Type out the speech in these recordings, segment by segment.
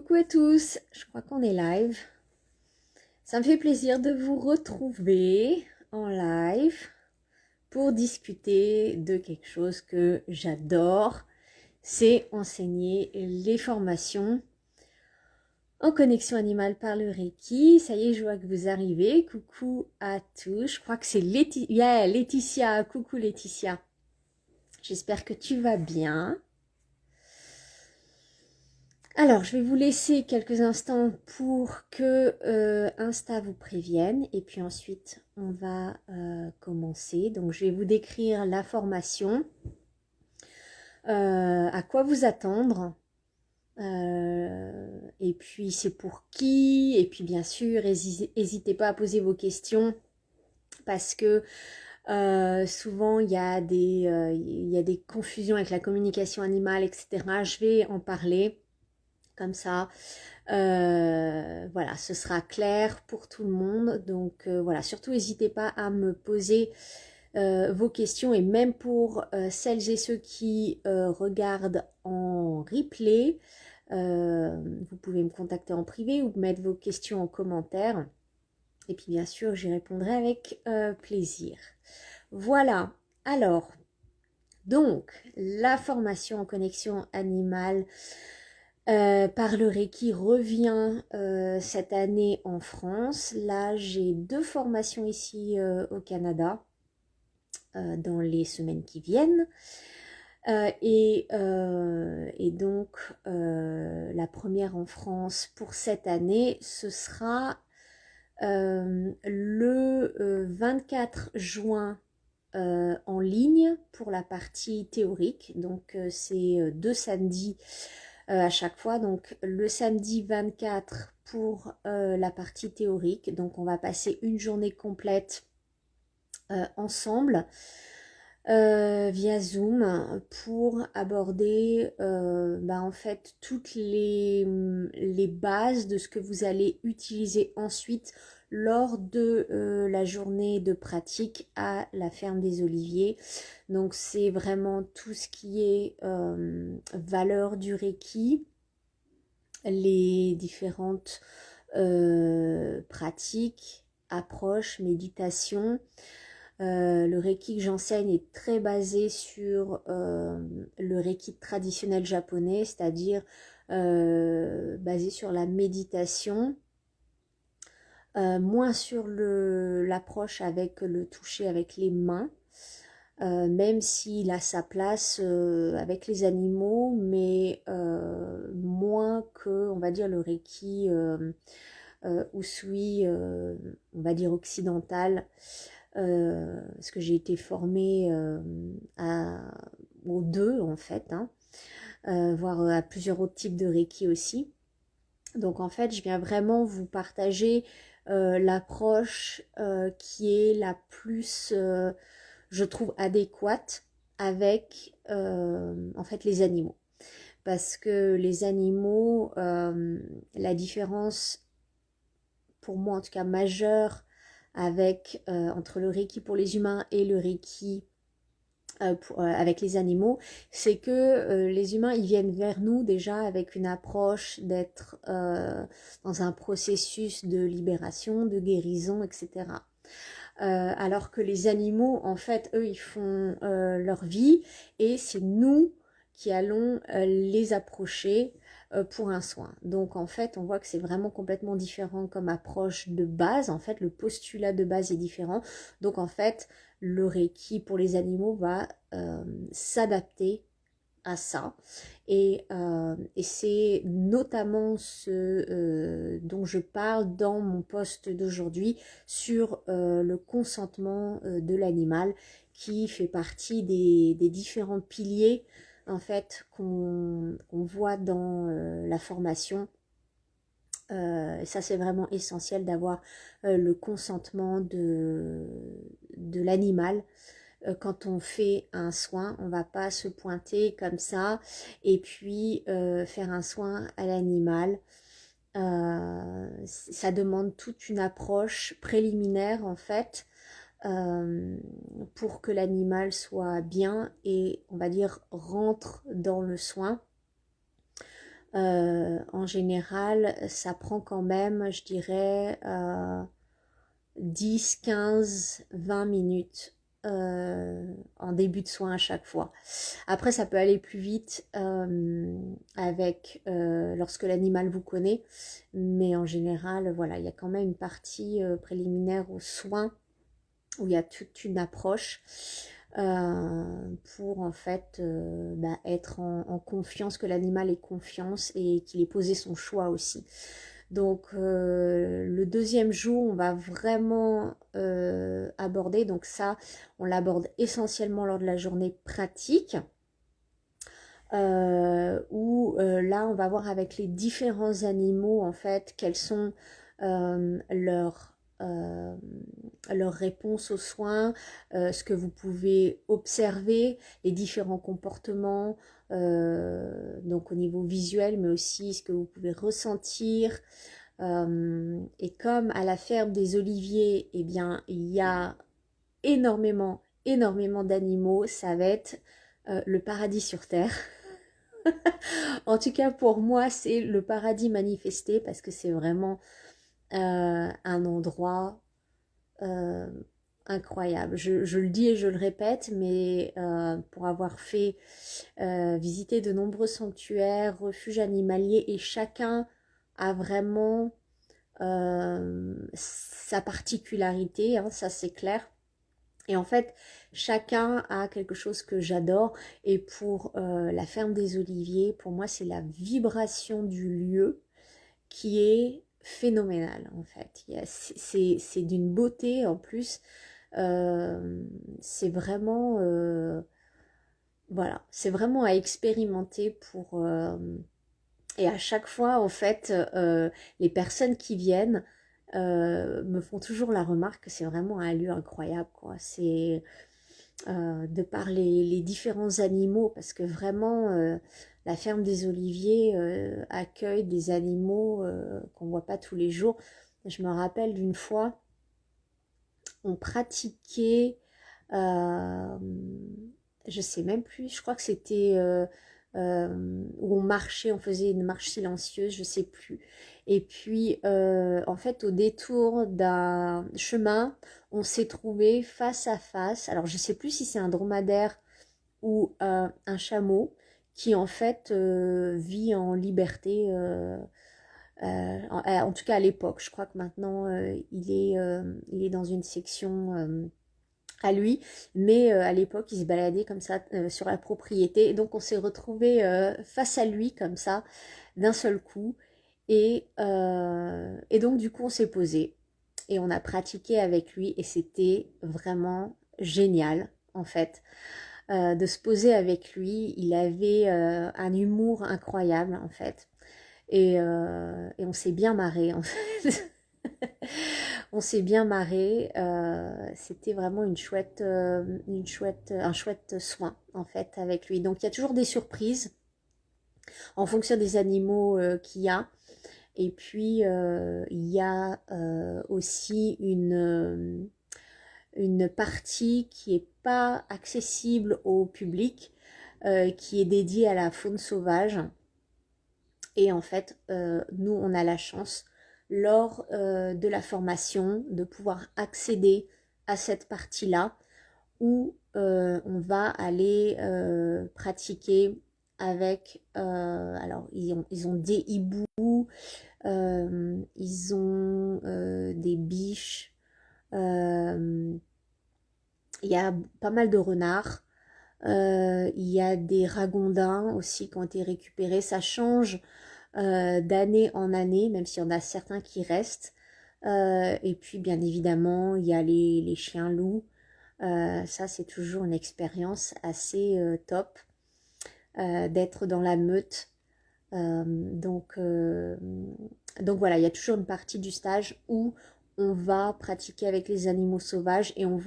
Coucou à tous, je crois qu'on est live. Ça me fait plaisir de vous retrouver en live pour discuter de quelque chose que j'adore, c'est enseigner les formations en connexion animale par le Reiki. Ça y est, je vois que vous arrivez. Coucou à tous, je crois que c'est Laetitia. Coucou Laetitia, j'espère que tu vas bien. Alors, je vais vous laisser quelques instants pour que Insta vous prévienne et puis ensuite on va commencer. Donc, je vais vous décrire la formation, à quoi vous attendre, et puis c'est pour qui, et puis bien sûr, n'hésitez pas à poser vos questions parce que souvent il y a des confusions avec la communication animale, etc. Je vais en parler. Comme ça, voilà, ce sera clair pour tout le monde. Donc voilà, surtout n'hésitez pas à me poser vos questions et même pour celles et ceux qui regardent en replay, vous pouvez me contacter en privé ou mettre vos questions en commentaire. Et puis bien sûr, j'y répondrai avec plaisir. Voilà, alors, donc, la formation en connexion animale par le Reiki revient cette année en France. Là, j'ai 2 formations ici au Canada dans les semaines qui viennent. Et donc, la première en France pour cette année, ce sera le 24 juin en ligne pour la partie théorique. Donc, c'est 2 samedis à chaque fois. Donc le samedi 24 pour la partie théorique. Donc on va passer une journée complète ensemble via Zoom pour aborder en fait toutes les bases de ce que vous allez utiliser ensuite lors de la journée de pratique à la ferme des Oliviers. Donc c'est vraiment tout ce qui est valeur du Reiki, les différentes pratiques, approches, méditation. Le Reiki que j'enseigne est très basé sur le Reiki traditionnel japonais, c'est-à-dire basé sur la méditation, moins sur l'approche avec le toucher avec les mains. Même s'il a sa place avec les animaux, mais moins que, on va dire, le Reiki Usui, on va dire occidental, parce que j'ai été formée aux deux en fait, hein, voire à plusieurs autres types de Reiki aussi. Donc en fait, je viens vraiment vous partager l'approche qui est la plus je trouve adéquate avec en fait les animaux, parce que les animaux, la différence pour moi en tout cas majeure avec entre le Reiki pour les humains et le Reiki avec les animaux, c'est que les humains ils viennent vers nous déjà avec une approche d'être dans un processus de libération, de guérison, etc. Alors que les animaux, en fait, eux, ils font leur vie et c'est nous qui allons les approcher pour un soin. Donc, en fait, on voit que c'est vraiment complètement différent comme approche de base. En fait, le postulat de base est différent. Donc, en fait, le Reiki pour les animaux va s'adapter à ça et c'est notamment ce dont je parle dans mon post d'aujourd'hui sur le consentement de l'animal qui fait partie des différents piliers en fait qu'on voit dans la formation. Et ça c'est vraiment essentiel d'avoir le consentement de l'animal. Quand on fait un soin, on va pas se pointer comme ça et puis faire un soin à l'animal. Ça demande toute une approche préliminaire en fait pour que l'animal soit bien et on va dire rentre dans le soin. En général, ça prend quand même, je dirais, 10, 15, 20 minutes en début de soin à chaque fois. Après, ça peut aller plus vite lorsque l'animal vous connaît, mais en général, voilà, il y a quand même une partie préliminaire aux soins où il y a toute une approche pour en fait être en confiance, que l'animal ait confiance et qu'il ait posé son choix aussi. Donc le deuxième jour, on va vraiment aborder, donc ça, on l'aborde essentiellement lors de la journée pratique, où là, on va voir avec les différents animaux, en fait, quelles sont leurs réponses aux soins, ce que vous pouvez observer, les différents comportements, donc au niveau visuel, mais aussi ce que vous pouvez ressentir. Et comme à la ferme des Oliviers, eh bien, il y a énormément d'animaux, ça va être le paradis sur Terre. En tout cas, pour moi, c'est le paradis manifesté parce que c'est vraiment un endroit euh, incroyable. Je le dis et je le répète, mais pour avoir fait visiter de nombreux sanctuaires, refuges animaliers, et chacun a vraiment sa particularité, hein, ça c'est clair. Et en fait, chacun a quelque chose que j'adore. Et pour la ferme des Oliviers, pour moi, c'est la vibration du lieu qui est phénoménale, en fait. C'est d'une beauté, en plus. C'est vraiment... voilà, c'est vraiment à expérimenter pour... et à chaque fois, en fait, les personnes qui viennent me font toujours la remarque que c'est vraiment un lieu incroyable, quoi. C'est de par les différents animaux, parce que vraiment, la ferme des Oliviers accueille des animaux qu'on voit pas tous les jours. Je me rappelle d'une fois, on pratiquait, euh, je sais même plus, je crois que c'était où on marchait, on faisait une marche silencieuse, je sais plus. Et puis, en fait, au détour d'un chemin, on s'est trouvé face à face. Alors, je sais plus si c'est un dromadaire ou un chameau qui, en fait, vit en liberté. En tout cas, à l'époque, je crois que maintenant, il est dans une section à lui, mais à l'époque il se baladait comme ça sur la propriété, et donc on s'est retrouvé face à lui comme ça d'un seul coup, et donc du coup on s'est posé et on a pratiqué avec lui, et c'était vraiment génial en fait de se poser avec lui. Il avait un humour incroyable en fait, et on s'est bien marré en fait. On s'est bien marré, c'était vraiment un chouette soin en fait avec lui. Donc il y a toujours des surprises en fonction des animaux qu'il y a. Et puis il y a aussi une partie qui n'est pas accessible au public, qui est dédiée à la faune sauvage. Et en fait, nous, on a la chance, lors de la formation, de pouvoir accéder à cette partie-là où on va aller pratiquer avec... alors, ils ont des hiboux, ils ont des biches, il y a pas mal de renards. Il y a des ragondins aussi qui ont été récupérés. Ça change d'année en année, même s'il y en a certains qui restent. Et puis, bien évidemment, il y a les chiens loups. Ça, c'est toujours une expérience assez top d'être dans la meute. Euh, donc, euh, donc voilà, il y a toujours une partie du stage où on va pratiquer avec les animaux sauvages, et on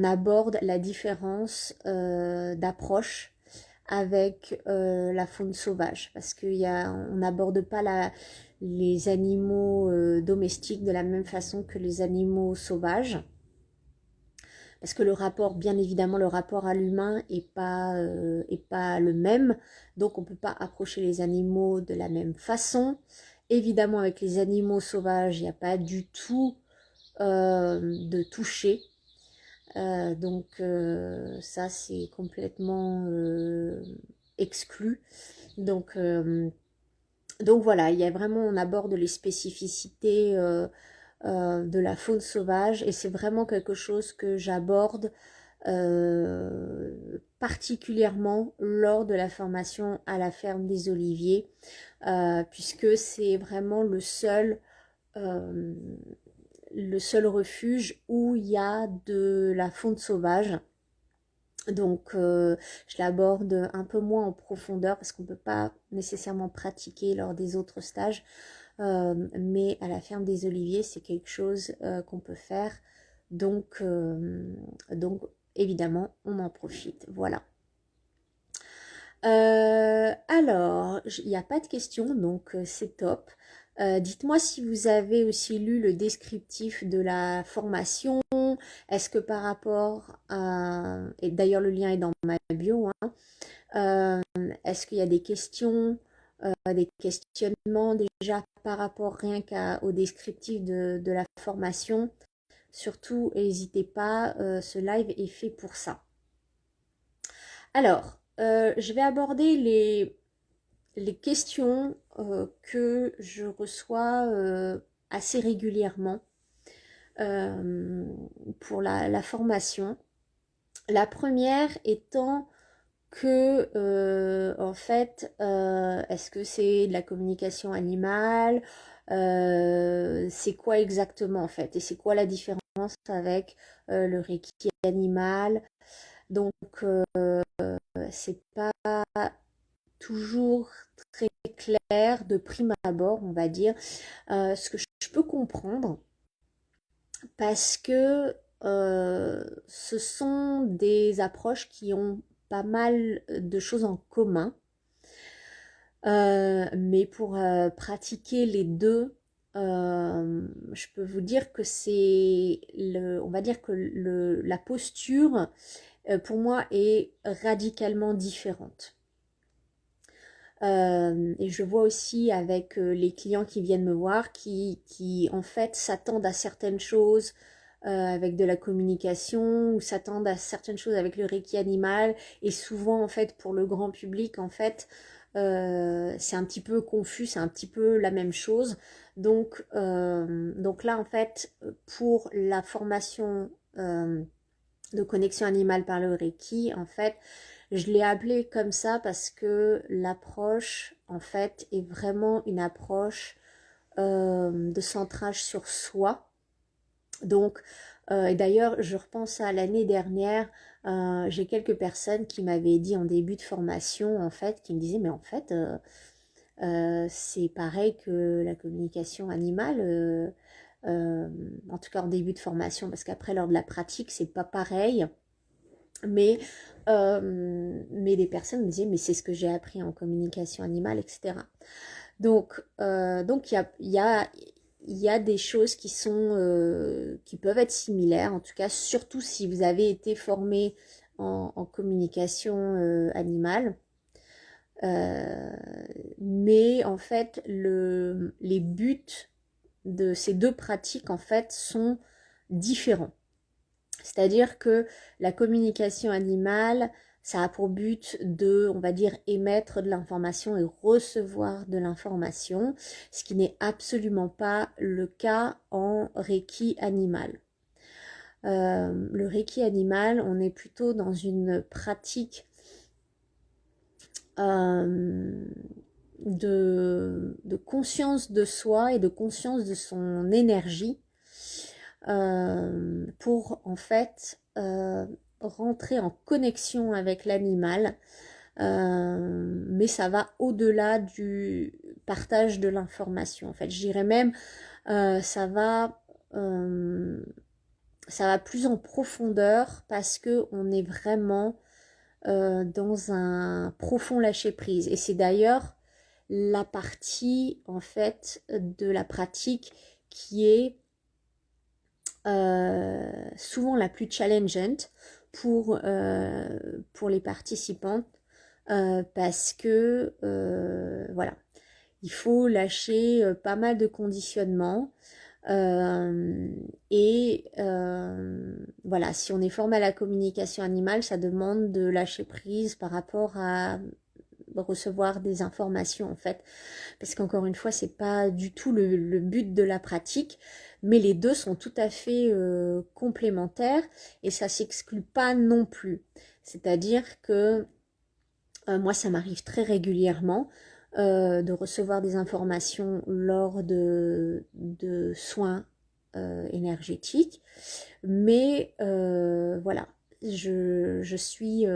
aborde la différence d'approche avec la faune sauvage, parce on n'aborde pas les animaux domestiques de la même façon que les animaux sauvages. parce que le rapport, bien évidemment, le rapport à l'humain est pas le même, donc on ne peut pas approcher les animaux de la même façon. Évidemment, avec les animaux sauvages, il n'y a pas du tout de toucher. Ça, c'est complètement exclu. Donc voilà, il y a vraiment, on aborde les spécificités de la faune sauvage et c'est vraiment quelque chose que j'aborde particulièrement lors de la formation à la ferme des Oliviers, puisque c'est vraiment euh, le seul refuge où il y a de la faune sauvage. Donc, je l'aborde un peu moins en profondeur parce qu'on ne peut pas nécessairement pratiquer lors des autres stages. Mais à la ferme des Oliviers, c'est quelque chose qu'on peut faire. Donc, donc, évidemment, on en profite. Voilà. Alors, il n'y a pas de questions, donc c'est top. Dites-moi si vous avez aussi lu le descriptif de la formation. Est-ce que par rapport à... Et d'ailleurs, le lien est dans ma bio. Hein, est-ce qu'il y a des questions, des questionnements déjà par rapport rien qu'au descriptif de la formation? Surtout, n'hésitez pas, ce live est fait pour ça. Alors, je vais aborder les questions que je reçois assez régulièrement pour la formation. La première étant que, en fait, est-ce que c'est de la communication animale? C'est quoi exactement en fait? Et c'est quoi la différence avec le Reiki animal? Donc, c'est pas toujours très clair de prime abord, on va dire, ce que je peux comprendre, parce que ce sont des approches qui ont pas mal de choses en commun. Mais pour pratiquer les deux, je peux vous dire que on va dire que la posture, pour moi, est radicalement différente. Et je vois aussi avec les clients qui viennent me voir qui en fait s'attendent à certaines choses avec de la communication ou s'attendent à certaines choses avec le Reiki animal et souvent en fait pour le grand public en fait c'est un petit peu confus, c'est un petit peu la même chose. Donc là en fait pour la formation de connexion animale par le Reiki, en fait, je l'ai appelé comme ça parce que l'approche, en fait, est vraiment une approche de centrage sur soi. Donc, et d'ailleurs, je repense à l'année dernière, j'ai quelques personnes qui m'avaient dit en début de formation, en fait, qui me disaient, mais en fait, c'est pareil que la communication animale, en tout cas en début de formation, parce qu'après, lors de la pratique, c'est pas pareil. Mais des personnes me disaient, mais c'est ce que j'ai appris en communication animale, etc. Donc il y a des choses qui peuvent être similaires, en tout cas, surtout si vous avez été formé en communication animale. Mais en fait, les buts de ces deux pratiques, en fait, sont différents. C'est-à-dire que la communication animale, ça a pour but de, on va dire, émettre de l'information et recevoir de l'information, ce qui n'est absolument pas le cas en Reiki animal. Le Reiki animal, on est plutôt dans une pratique de conscience de soi et de conscience de son énergie pour en fait rentrer en connexion avec l'animal, mais ça va au-delà du partage de l'information. En fait, je dirais même ça va plus en profondeur parce que on est vraiment dans un profond lâcher prise. Et c'est d'ailleurs la partie en fait de la pratique qui est souvent la plus challengeante pour les participantes parce que voilà, il faut lâcher pas mal de conditionnements voilà, si on est formé à la communication animale, ça demande de lâcher prise par rapport à recevoir des informations en fait, parce qu'encore une fois c'est pas du tout le but de la pratique, mais les deux sont tout à fait complémentaires et ça s'exclut pas non plus, c'est-à-dire que moi ça m'arrive très régulièrement de recevoir des informations lors de soins énergétiques, mais voilà, je suis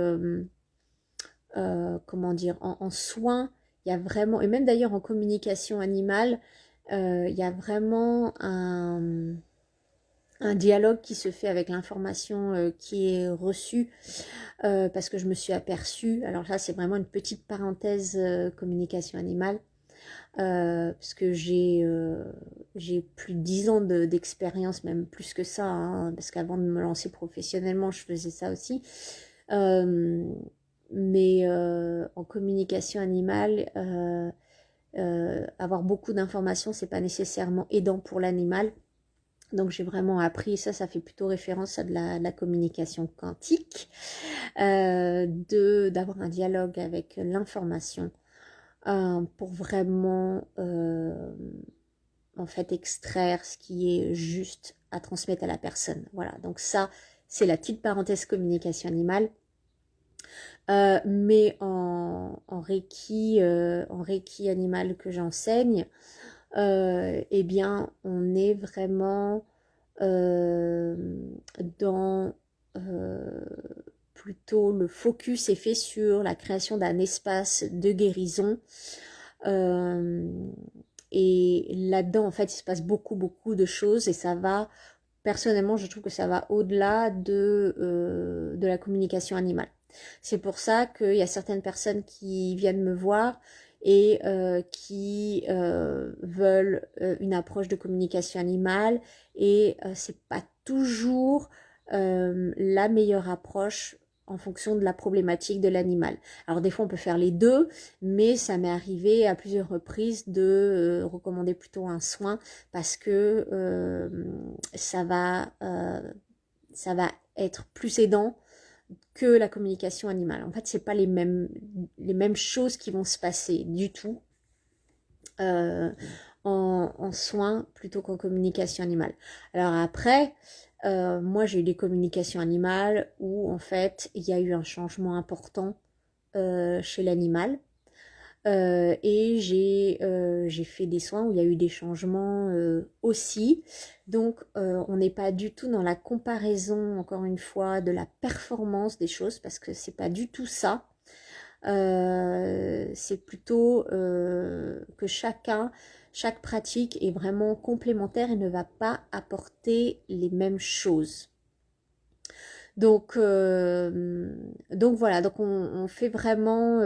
comment dire, en soins, il y a vraiment, et même d'ailleurs en communication animale, il y a vraiment un dialogue qui se fait avec l'information qui est reçue, parce que je me suis aperçue, alors là c'est vraiment une petite parenthèse communication animale, parce que j'ai plus de 10 ans d'expérience, même plus que ça, hein, parce qu'avant de me lancer professionnellement, je faisais ça aussi. Mais en communication animale, avoir beaucoup d'informations, c'est pas nécessairement aidant pour l'animal. Donc j'ai vraiment appris, ça fait plutôt référence à de la communication quantique, d'avoir un dialogue avec l'information pour vraiment en fait extraire ce qui est juste à transmettre à la personne. Voilà, donc ça c'est la petite parenthèse communication animale. Mais en Reiki animal que j'enseigne, eh bien, on est vraiment dans plutôt le focus est fait sur la création d'un espace de guérison. Et là-dedans, en fait, il se passe beaucoup de choses et ça va, personnellement, je trouve que ça va au-delà de la communication animale. C'est pour ça qu'il y a certaines personnes qui viennent me voir et qui veulent une approche de communication animale et c'est pas toujours la meilleure approche en fonction de la problématique de l'animal. Alors des fois on peut faire les deux, mais ça m'est arrivé à plusieurs reprises de recommander plutôt un soin parce que ça va être plus aidant que la communication animale. En fait, c'est pas les mêmes choses qui vont se passer du tout en soins plutôt qu'en communication animale. Alors après, moi j'ai eu des communications animales où en fait il y a eu un changement important chez l'animal. Et j'ai fait des soins où il y a eu des changements aussi. Donc on n'est pas du tout dans la comparaison, encore une fois, de la performance des choses, parce que c'est pas du tout ça. C'est plutôt que chaque pratique est vraiment complémentaire et ne va pas apporter les mêmes choses. Donc voilà, donc on fait vraiment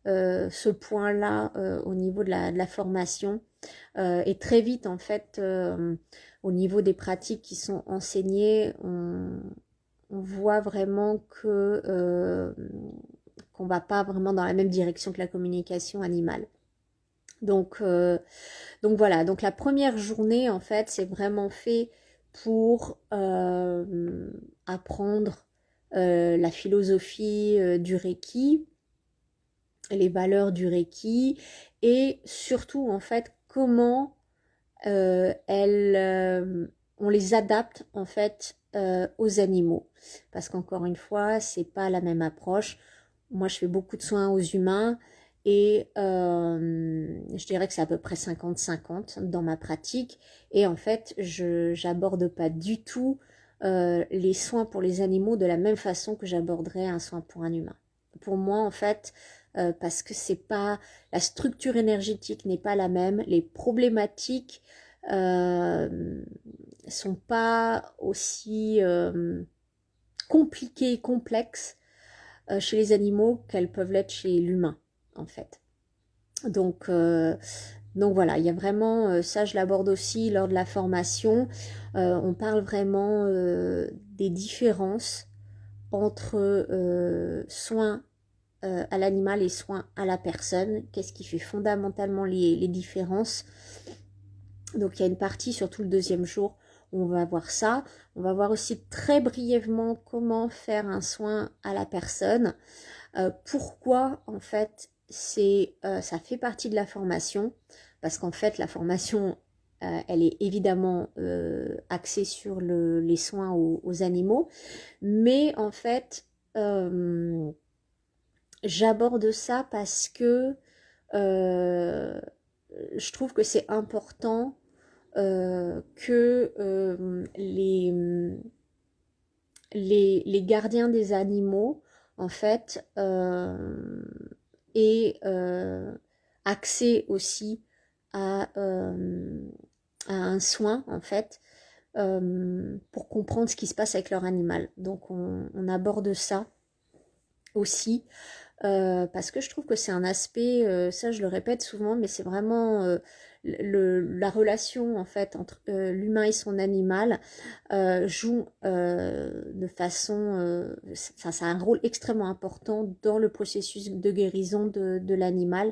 ce point-là au niveau de la formation. Et très vite, en fait, au niveau des pratiques qui sont enseignées, on voit vraiment qu'on va pas vraiment dans la même direction que la communication animale. Donc voilà, donc la première journée, en fait, c'est vraiment fait pour apprendre la philosophie du Reiki, les valeurs du Reiki et surtout en fait comment on les adapte en fait aux animaux, parce qu'encore une fois c'est pas la même approche. Moi je fais beaucoup de soins aux humains et je dirais que c'est à peu près 50-50 dans ma pratique, et en fait je j'aborde pas du tout les soins pour les animaux de la même façon que j'aborderais un soin pour un humain. Pour moi en fait parce que c'est pas, la structure énergétique n'est pas la même, les problématiques sont pas aussi compliquées et complexes chez les animaux qu'elles peuvent l'être chez l'humain en fait. Donc Donc voilà, il y a vraiment, ça je l'aborde aussi lors de la formation, on parle vraiment des différences entre soins à l'animal et soins à la personne, qu'est-ce qui fait fondamentalement les différences. Donc il y a une partie, surtout le deuxième jour, où on va voir ça. On va voir aussi très brièvement comment faire un soin à la personne. Pourquoi en fait ça fait partie de la formation, parce qu'en fait la formation elle est évidemment axée sur les soins aux animaux, mais en fait j'aborde ça parce que euh, je trouve que c'est important que les gardiens des animaux, en fait, aient accès aussi à, euh, à un soin, en fait, pour comprendre ce qui se passe avec leur animal. Donc, on aborde ça aussi. Parce que je trouve que c'est un aspect, ça je le répète souvent, mais c'est vraiment la relation en fait entre l'humain et son animal joue de façon, ça a un rôle extrêmement important dans le processus de guérison de l'animal.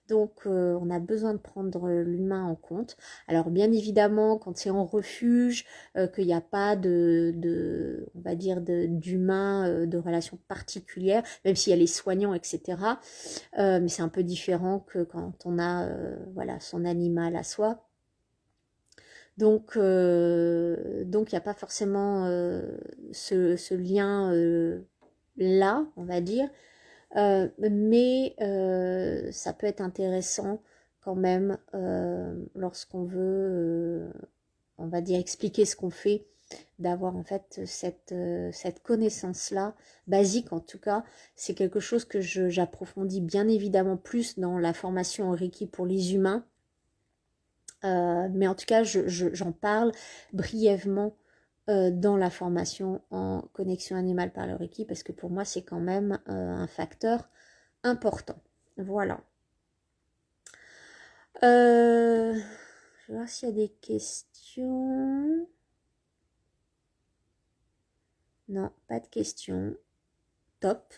Donc, on a besoin de prendre l'humain en compte. Alors, bien évidemment, quand c'est en refuge, qu'il n'y a pas on va dire, d'humain, de relation particulière, même s'il y a les soignants, etc. Mais c'est un peu différent que quand on a, voilà, son animal à soi. Donc il n'y a pas forcément ce lien là, on va dire. Mais ça peut être intéressant quand même lorsqu'on veut, on va dire, expliquer ce qu'on fait, d'avoir en fait cette connaissance-là, basique en tout cas. C'est quelque chose que j'approfondis bien évidemment plus dans la formation en Reiki pour les humains. Mais en tout cas, j'en parle brièvement dans la formation en connexion animale par le Reiki, parce que pour moi, c'est quand même un facteur important. Voilà. Je vais voir s'il y a des questions. Non, pas de questions. Top.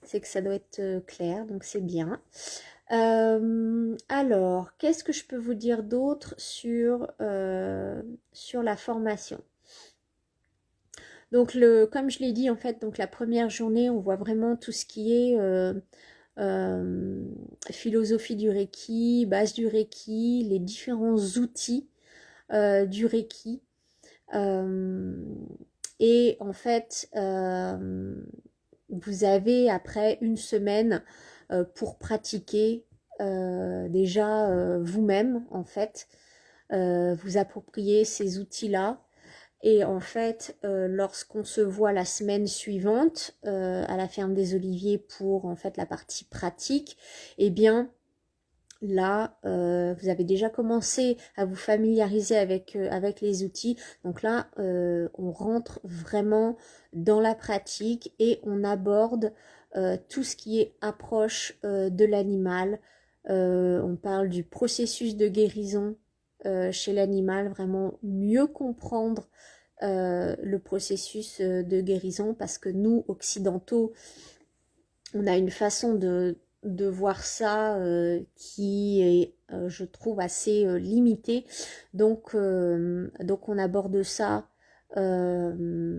C'est que ça doit être clair, donc c'est bien. Alors, qu'est-ce que je peux vous dire d'autre sur la formation? Donc, comme je l'ai dit, en fait, donc la première journée, on voit vraiment tout ce qui est philosophie du Reiki, base du Reiki, les différents outils du Reiki. Et en fait, vous avez après une semaine pour pratiquer déjà vous-même, en fait, vous approprier ces outils-là. Et en fait, lorsqu'on se voit la semaine suivante à la ferme des Oliviers pour en fait la partie pratique, eh bien là, vous avez déjà commencé à vous familiariser avec les outils. Donc là, on rentre vraiment dans la pratique et on aborde tout ce qui est approche de l'animal. On parle du processus de guérison chez l'animal, vraiment mieux comprendre le processus de guérison, parce que nous, occidentaux, on a une façon de voir ça qui est, je trouve, assez limitée. Donc on aborde ça voilà,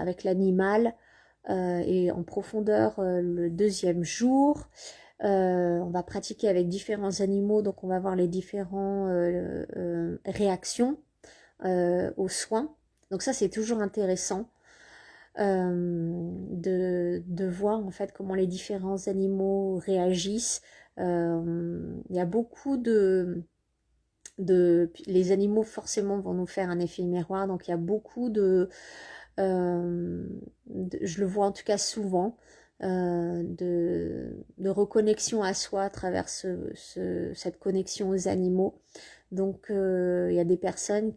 avec l'animal et en profondeur le deuxième jour. On va pratiquer avec différents animaux, donc on va voir les différentes réactions aux soins. Donc ça, c'est toujours intéressant de voir en fait comment les différents animaux réagissent. Il y a beaucoup les animaux forcément vont nous faire un effet miroir, donc il y a beaucoup je le vois en tout cas souvent, de reconnexion à soi à travers cette connexion aux animaux. Donc il y a des personnes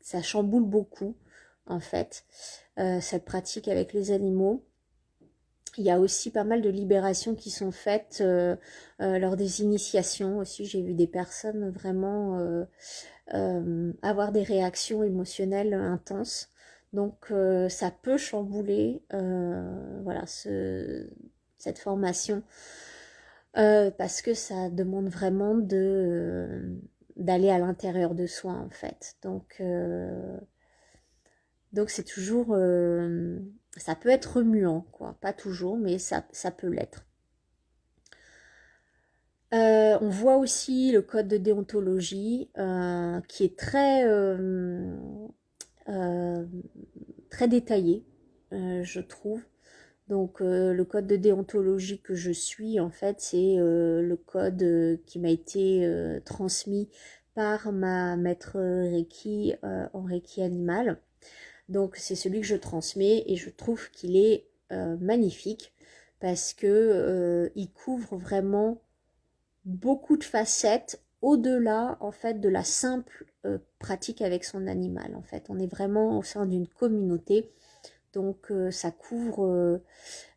ça chamboule beaucoup en fait, cette pratique avec les animaux. Il y a aussi pas mal de libérations qui sont faites lors des initiations aussi. J'ai vu des personnes vraiment avoir des réactions émotionnelles intenses. Donc ça peut chambouler voilà, cette formation parce que ça demande vraiment d'aller à l'intérieur de soi en fait. Donc c'est toujours, ça peut être remuant, quoi. Pas toujours, mais ça peut l'être. On voit aussi le code de déontologie qui est euh, très détaillé, je trouve. Donc le code de déontologie que je suis, en fait, c'est le code qui m'a été transmis par ma maître Reiki en Reiki animal. Donc c'est celui que je transmets et je trouve qu'il est magnifique parce que il couvre vraiment beaucoup de facettes au-delà en fait de la simple pratique avec son animal. En fait, on est vraiment au sein d'une communauté. Donc ça couvre,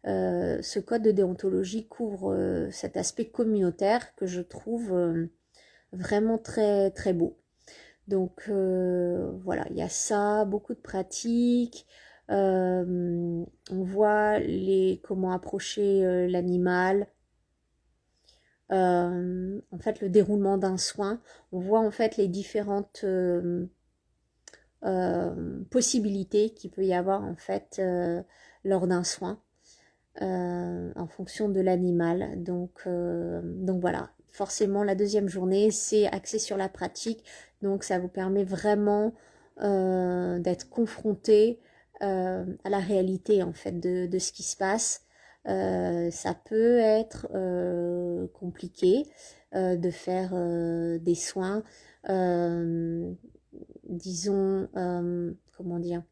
ce code de déontologie couvre cet aspect communautaire que je trouve vraiment très très beau. Donc voilà, il y a ça, beaucoup de pratiques. On voit comment approcher l'animal. En fait, le déroulement d'un soin. On voit en fait les différentes possibilités qu'il peut y avoir en fait lors d'un soin en fonction de l'animal. Donc voilà, forcément la deuxième journée c'est axé sur la pratique, donc ça vous permet vraiment d'être confronté à la réalité en fait de ce qui se passe. Ça peut être compliqué de faire des soins, euh, disons, comment dire,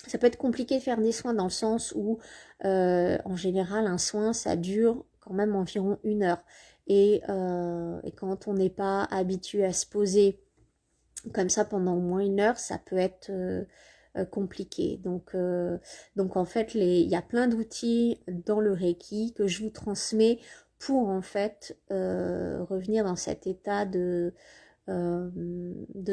ça peut être compliqué de faire des soins dans le sens où, en général, un soin, ça dure quand même environ 1 heure. Et quand on n'est pas habitué à se poser comme ça pendant au moins 1 heure, ça peut être compliqué. Donc en fait, il y a plein d'outils dans le Reiki que je vous transmets pour en fait revenir dans cet état de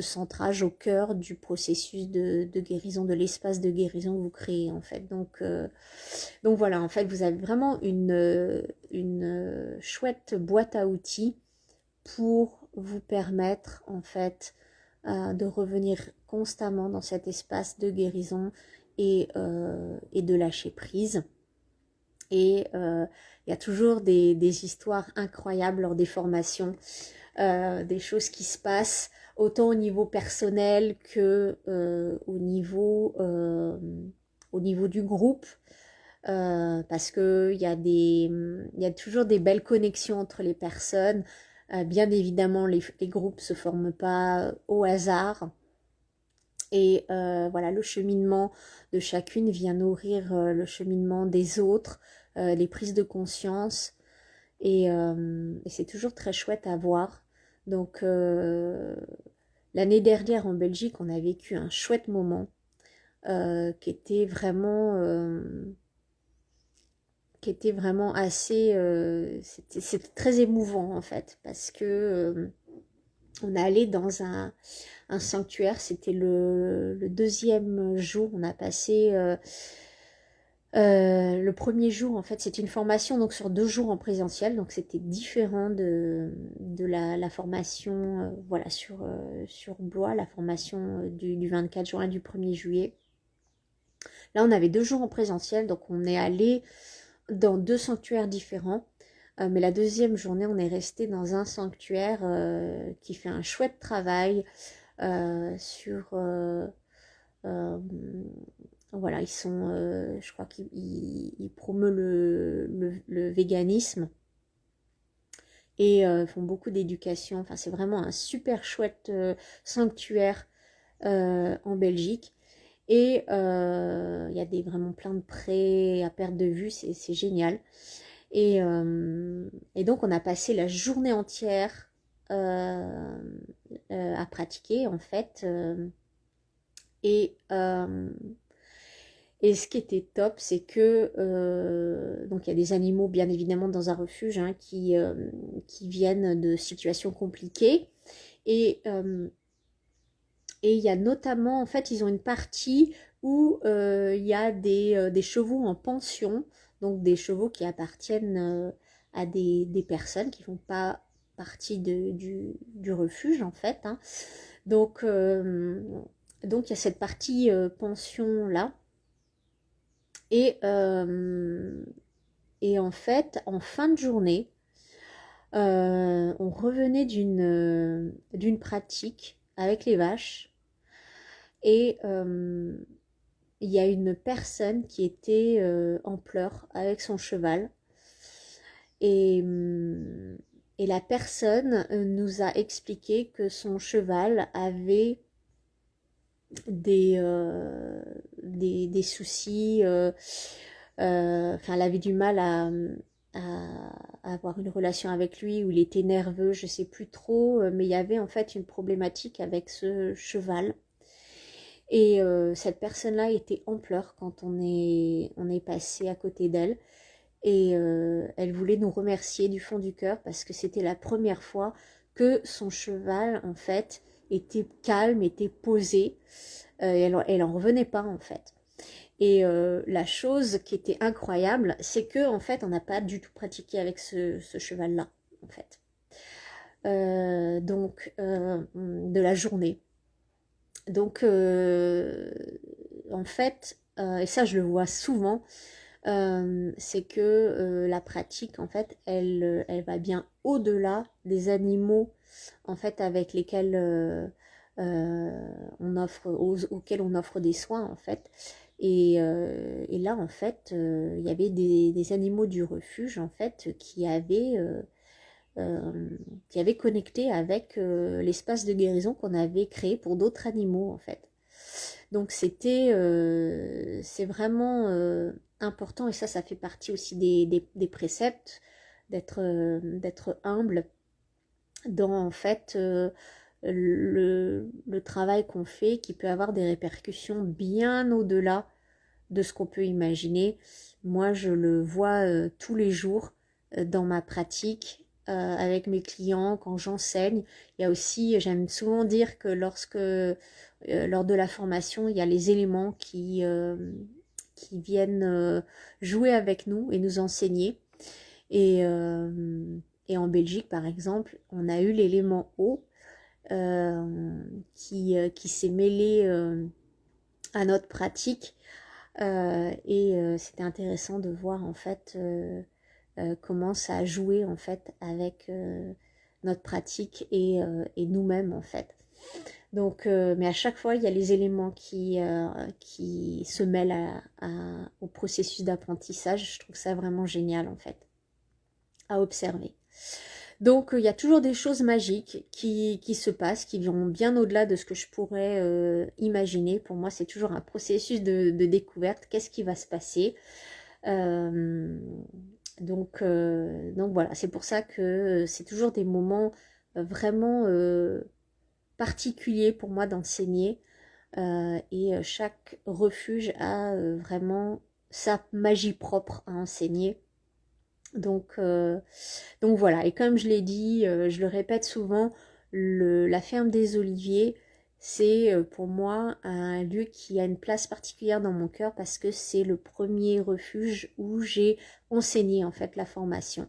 centrage au cœur du processus de guérison, de l'espace de guérison que vous créez en fait. Donc voilà, en fait, vous avez vraiment une chouette boîte à outils pour vous permettre en fait de revenir constamment dans cet espace de guérison et de lâcher prise. Et il y a toujours des histoires incroyables lors des formations, des choses qui se passent autant au niveau personnel que au niveau du groupe. Parce que il y a toujours des belles connexions entre les personnes. Bien évidemment, les groupes se forment pas au hasard. Et voilà, le cheminement de chacune vient nourrir le cheminement des autres, les prises de conscience. Et c'est toujours très chouette à voir. Donc l'année dernière en Belgique, on a vécu un chouette moment qui était vraiment assez c'était très émouvant en fait parce que on est allé dans un sanctuaire, c'était le deuxième jour, on a passé le premier jour en fait c'était une formation donc sur 2 jours en présentiel, donc c'était différent de la formation voilà sur Blois, la formation du 24 juin et du 1er juillet. Là on avait 2 jours en présentiel, donc on est allé dans 2 sanctuaires différents. Mais la deuxième journée, on est resté dans un sanctuaire qui fait un chouette travail sur... voilà, je crois qu'ils promeuvent le véganisme et font beaucoup d'éducation. Enfin, c'est vraiment un super chouette sanctuaire en Belgique. Et il y a vraiment plein de prés à perte de vue, c'est génial. Et donc on a passé la journée entière à pratiquer en fait. Et, euh, Et ce qui était top, c'est que donc il y a des animaux bien évidemment dans un refuge hein, qui viennent de situations compliquées. Et il y a notamment, en fait, ils ont une partie où il y a des chevaux en pension, donc des chevaux qui appartiennent à des personnes qui font pas partie du refuge en fait. Hein. Donc, donc il y a cette partie pension là. Et, et en fait, en fin de journée, on revenait d'une pratique avec les vaches. Et il y a une personne qui était en pleurs avec son cheval. Et, et la personne nous a expliqué que son cheval avait des soucis, enfin, elle avait du mal à avoir une relation avec lui, où il était nerveux, je sais plus trop, mais il y avait en fait une problématique avec ce cheval. Et cette personne-là était en pleurs quand on est passé à côté d'elle. Et elle voulait nous remercier du fond du cœur parce que c'était la première fois que son cheval, en fait, était calme, était posé. Elle en revenait pas, en fait. Et la chose qui était incroyable, c'est que en fait, on n'a pas du tout pratiqué avec ce cheval-là, en fait. Donc, de la journée. Donc, en fait, et ça je le vois souvent, c'est que la pratique, en fait, elle va bien au-delà des animaux, en fait, avec lesquels on offre, auxquels on offre des soins, en fait. Et là, en fait, il y avait des animaux du refuge, en fait, qui avaient connecté avec l'espace de guérison qu'on avait créé pour d'autres animaux, en fait. Donc c'est vraiment important, et ça fait partie aussi des préceptes, d'être humble dans en fait le travail qu'on fait, qui peut avoir des répercussions bien au-delà de ce qu'on peut imaginer. Moi, je le vois tous les jours dans ma pratique avec mes clients, quand j'enseigne. Il y a aussi, j'aime souvent dire que lors de la formation, il y a les éléments qui viennent jouer avec nous et nous enseigner. Et, euh, et en Belgique, par exemple, on a eu l'élément eau qui s'est mêlé à notre pratique. C'était intéressant de voir en fait comment ça a joué en fait avec notre pratique et nous-mêmes en fait. Donc, mais à chaque fois, il y a les éléments qui se mêlent au processus d'apprentissage. Je trouve ça vraiment génial en fait, à observer. Donc, il y a toujours des choses magiques qui se passent, qui vont bien au-delà de ce que je pourrais imaginer. Pour moi, c'est toujours un processus de découverte. Qu'est-ce qui va se passer donc voilà, c'est pour ça que c'est toujours des moments vraiment particuliers pour moi d'enseigner. Et chaque refuge a vraiment sa magie propre à enseigner. Donc voilà, et comme je l'ai dit, je le répète souvent, la ferme des Oliviers, c'est pour moi un lieu qui a une place particulière dans mon cœur parce que c'est le premier refuge où j'ai enseigné en fait la formation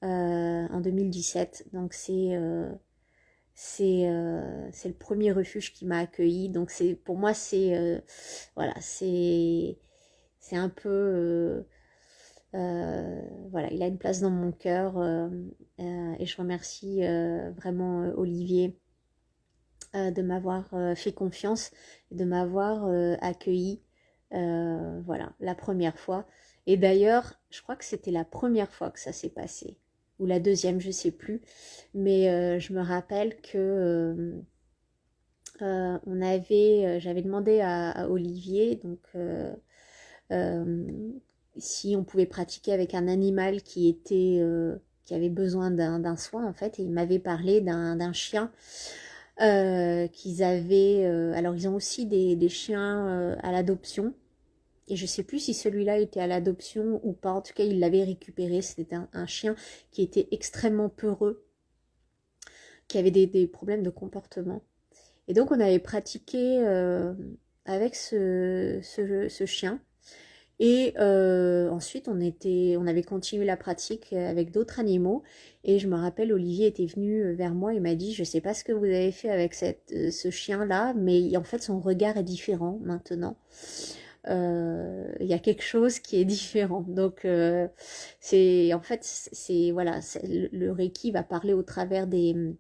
en 2017. Donc c'est le premier refuge qui m'a accueilli. Donc pour moi voilà, c'est un peu voilà, il a une place dans mon cœur et je remercie vraiment Olivier de m'avoir fait confiance et de m'avoir accueilli voilà, la première fois. Et d'ailleurs, je crois que c'était la première fois que ça s'est passé, ou la deuxième, je sais plus. Mais je me rappelle que j'avais demandé à Olivier, donc si on pouvait pratiquer avec un animal qui avait besoin d'un soin en fait, et il m'avait parlé d'un chien qu'ils avaient. Alors ils ont aussi des chiens à l'adoption, Et je sais plus si celui-là était à l'adoption ou pas. En tout cas, il l'avait récupéré. C'était un chien qui était extrêmement peureux, qui avait des problèmes de comportement. Et donc, on avait pratiqué avec ce chien. Et ensuite, on avait continué la pratique avec d'autres animaux. Et je me rappelle, Olivier était venu vers moi et m'a dit, je ne sais pas ce que vous avez fait avec ce chien-là, mais en fait, son regard est différent maintenant. Il y a quelque chose qui est différent. Donc, c'est en fait, voilà, le Reiki va parler au travers des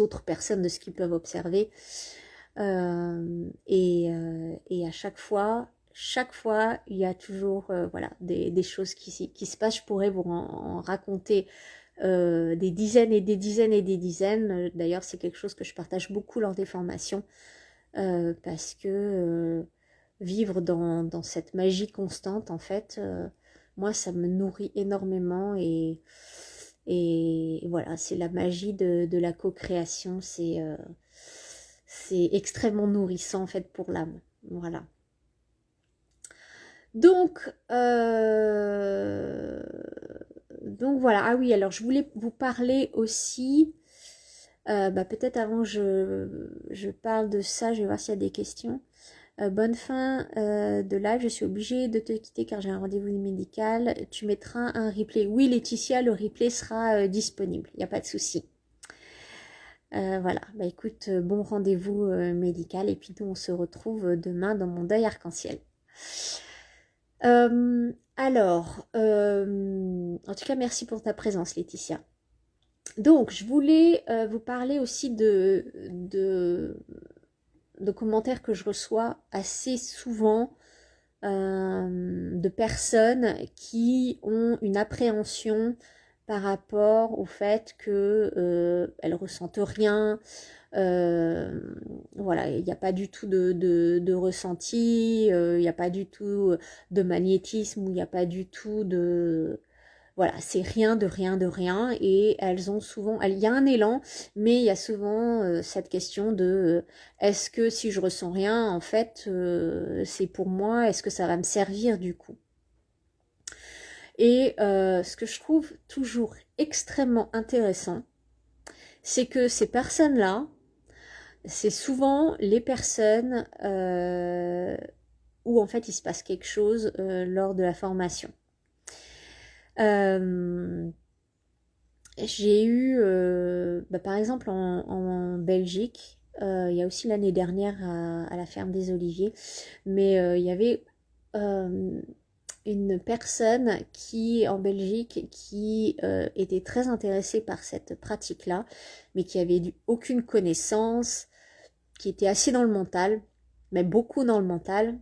autres personnes, de ce qu'ils peuvent observer. Et à chaque fois, il y a toujours voilà, des choses qui se passent. Je pourrais vous en raconter des dizaines et des dizaines et des dizaines. D'ailleurs, c'est quelque chose que je partage beaucoup lors des formations parce que vivre dans cette magie constante, en fait, moi, ça me nourrit énormément et voilà, c'est la magie de la co-création, c'est extrêmement nourrissant en fait pour l'âme. Voilà. Donc, donc voilà. Ah oui, alors je voulais vous parler aussi. Peut-être avant je parle de ça, je vais voir s'il y a des questions. Bonne fin de live, je suis obligée de te quitter car j'ai un rendez-vous médical. Tu mettras un replay. Oui Laetitia, le replay sera disponible, il n'y a pas de souci. Voilà, écoute, bon rendez-vous médical et puis nous on se retrouve demain dans mon deuil arc-en-ciel. Alors, en tout cas merci pour ta présence Laetitia. Donc je voulais vous parler aussi de commentaires que je reçois assez souvent de personnes qui ont une appréhension par rapport au fait qu'elles ressentent rien, voilà, il n'y a pas du tout de ressenti, il n'y a pas du tout de magnétisme, il n'y a pas du tout de... Voilà, c'est rien de rien de rien et elles ont souvent, il y a un élan, mais il y a souvent cette question de est-ce que si je ressens rien, en fait, c'est pour moi, est-ce que ça va me servir du coup? Et ce que je trouve toujours extrêmement intéressant, c'est que ces personnes-là, c'est souvent les personnes où en fait il se passe quelque chose lors de la formation. J'ai eu, par exemple en Belgique, il y a aussi l'année dernière à la ferme des Oliviers, mais il y avait une personne qui en Belgique qui était très intéressée par cette pratique-là, mais qui avait aucune connaissance, qui était assez dans le mental, mais beaucoup dans le mental,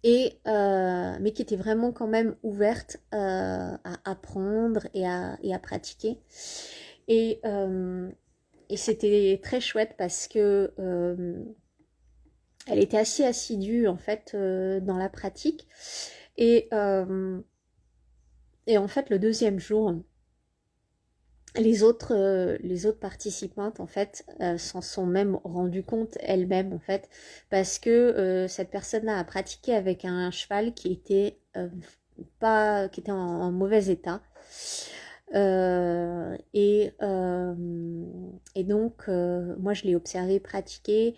et mais qui était vraiment quand même ouverte à apprendre et à pratiquer. Et, et c'était très chouette parce que elle était assez assidue en fait dans la pratique. Et en fait le deuxième jour, les autres participantes en fait s'en sont même rendues compte elles-mêmes en fait parce que cette personne-là a pratiqué avec un cheval qui était qui était en mauvais état et donc moi je l'ai observé pratiquer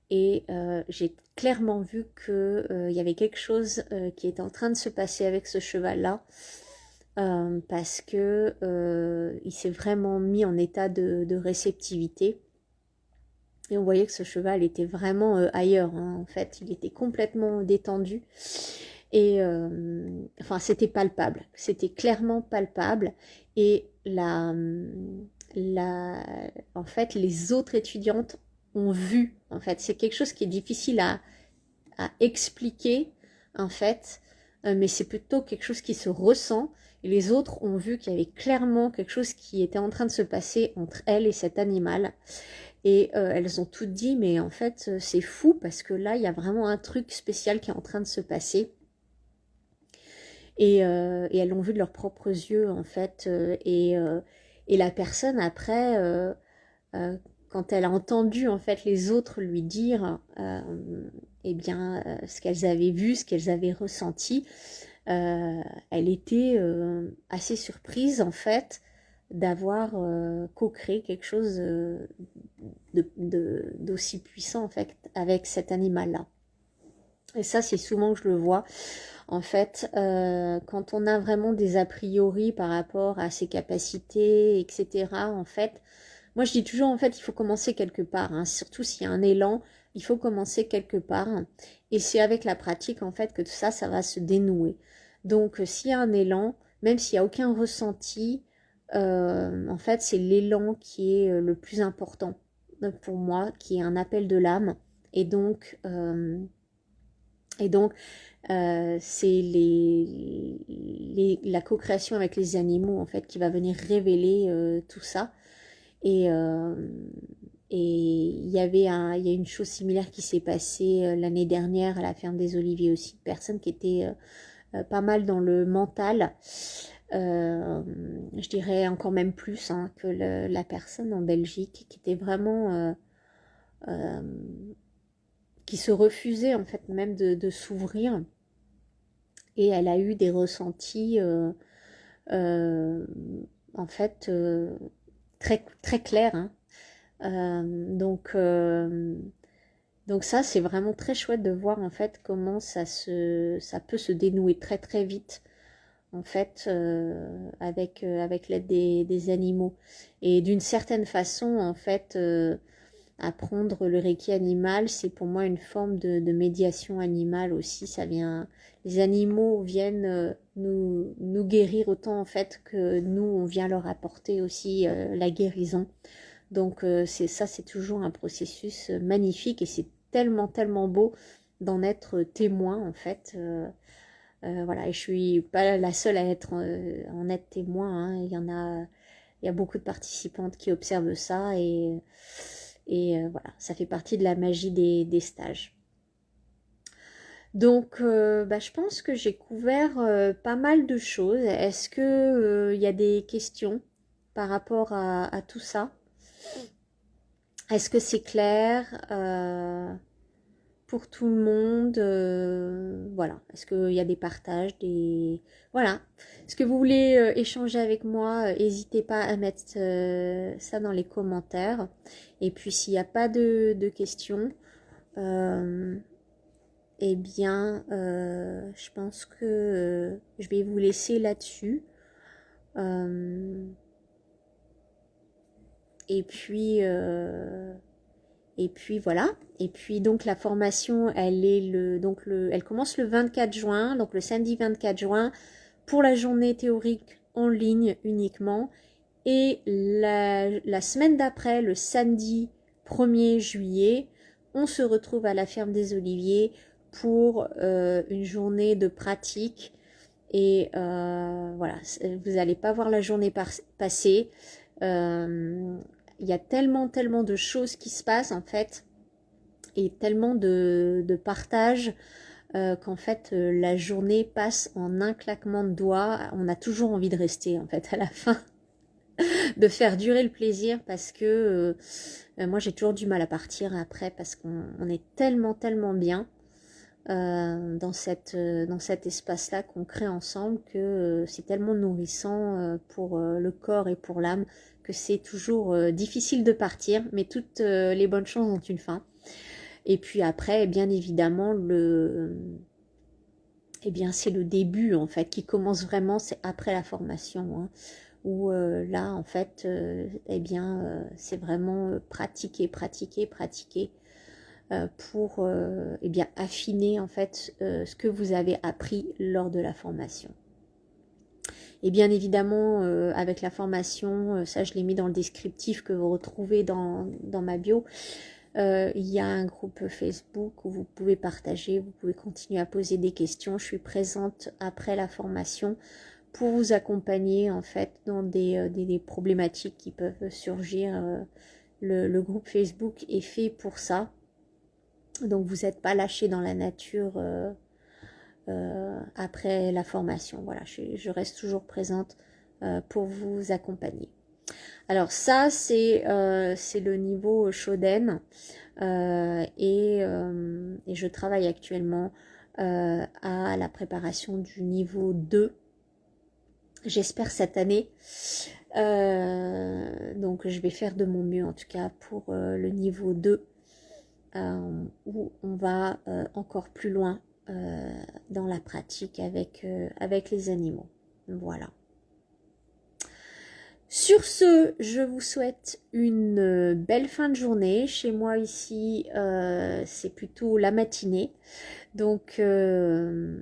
et j'ai clairement vu que il y avait quelque chose qui était en train de se passer avec ce cheval-là. Parce que il s'est vraiment mis en état de réceptivité et on voyait que ce cheval était vraiment ailleurs hein. En fait il était complètement détendu et enfin c'était palpable, c'était clairement palpable et en fait les autres étudiantes ont vu, en fait c'est quelque chose qui est difficile à expliquer en fait, mais c'est plutôt quelque chose qui se ressent. Et les autres ont vu qu'il y avait clairement quelque chose qui était en train de se passer entre elle et cet animal. Et elles ont toutes dit, mais en fait, c'est fou parce que là, il y a vraiment un truc spécial qui est en train de se passer. Et elles l'ont vu de leurs propres yeux, en fait. Et la personne, après, quand elle a entendu, en fait, les autres lui dire bien, ce qu'elles avaient vu, ce qu'elles avaient ressenti. Elle était assez surprise en fait d'avoir co-créé quelque chose d'aussi puissant en fait avec cet animal-là. Et ça, c'est souvent que je le vois. En fait, quand on a vraiment des a priori par rapport à ses capacités, etc., en fait, moi je dis toujours, en fait, il faut commencer quelque part, hein, surtout s'il y a un élan, il faut commencer quelque part. Et c'est avec la pratique, en fait, que tout ça, ça va se dénouer. Donc, s'il y a un élan, même s'il n'y a aucun ressenti, en fait, c'est l'élan qui est le plus important pour moi, qui est un appel de l'âme. Et donc, c'est la co-création avec les animaux en fait qui va venir révéler tout ça. Et il y a une chose similaire qui s'est passée l'année dernière à la ferme des Oliviers aussi, une personne qui était pas mal dans le mental. Je dirais encore même plus hein, que la personne en Belgique qui était vraiment qui se refusait en fait même de s'ouvrir. Et elle a eu des ressentis euh, en fait très, très clairs. Hein. Donc ça, c'est vraiment très chouette de voir en fait comment ça peut se dénouer très très vite en fait avec l'aide des animaux. Et d'une certaine façon, en fait, apprendre le Reiki animal, c'est pour moi une forme de médiation animale aussi. Ça vient, les animaux viennent nous guérir autant en fait que nous, on vient leur apporter aussi la guérison. Donc c'est toujours un processus magnifique et c'est tellement, tellement beau d'en être témoin en fait. Voilà, et je suis pas la seule à en être témoin. Hein. Il y a beaucoup de participantes qui observent ça et voilà, ça fait partie de la magie des stages. Donc, je pense que j'ai couvert pas mal de choses. Est-ce que il y a des questions par rapport à tout ça? Est-ce que c'est clair pour tout le monde? Voilà. Est-ce qu'il y a des partages, Voilà. Est-ce que vous voulez échanger avec moi? N'hésitez pas à mettre ça dans les commentaires. Et puis, s'il n'y a pas de questions, eh bien, je pense que je vais vous laisser là-dessus. Et puis voilà. Et puis donc la formation, elle commence le 24 juin, donc le samedi 24 juin, pour la journée théorique en ligne uniquement. Et la semaine d'après, le samedi 1er juillet, on se retrouve à la ferme des Oliviers pour une journée de pratique. Et voilà, vous n'allez pas voir la journée passer. Il y a tellement, tellement de choses qui se passent en fait, et tellement de partage qu'en fait la journée passe en un claquement de doigts. On a toujours envie de rester en fait à la fin, de faire durer le plaisir parce que moi j'ai toujours du mal à partir après parce qu'on est tellement, tellement bien. Dans cet espace-là qu'on crée ensemble que c'est tellement nourrissant pour le corps et pour l'âme que c'est toujours difficile de partir, mais toutes les bonnes choses ont une fin. Et puis après, bien évidemment, c'est le début en fait qui commence vraiment, c'est après la formation, hein, où là en fait, c'est vraiment pratiquer, pratiquer, pratiquer. Pour affiner en fait ce que vous avez appris lors de la formation. Et bien évidemment, avec la formation, ça je l'ai mis dans le descriptif que vous retrouvez dans ma bio, il y a un groupe Facebook où vous pouvez partager, vous pouvez continuer à poser des questions. Je suis présente après la formation pour vous accompagner en fait dans des problématiques qui peuvent surgir. Le groupe Facebook est fait pour ça. Donc vous n'êtes pas lâché dans la nature après la formation. Voilà, je reste toujours présente pour vous accompagner. Alors ça, c'est le niveau Shoden et je travaille actuellement à la préparation du niveau 2. J'espère cette année. Donc je vais faire de mon mieux en tout cas pour le niveau 2 où on va encore plus loin dans la pratique avec les animaux. Voilà. Sur ce, je vous souhaite une belle fin de journée. Chez moi ici, c'est plutôt la matinée. Donc, je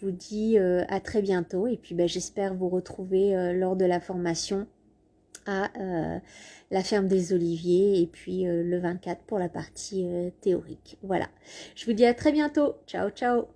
vous dis à très bientôt. Et puis, j'espère vous retrouver lors de la formation à la ferme des Oliviers. Et puis, le 24 pour la partie théorique. Voilà. Je vous dis à très bientôt. Ciao, ciao.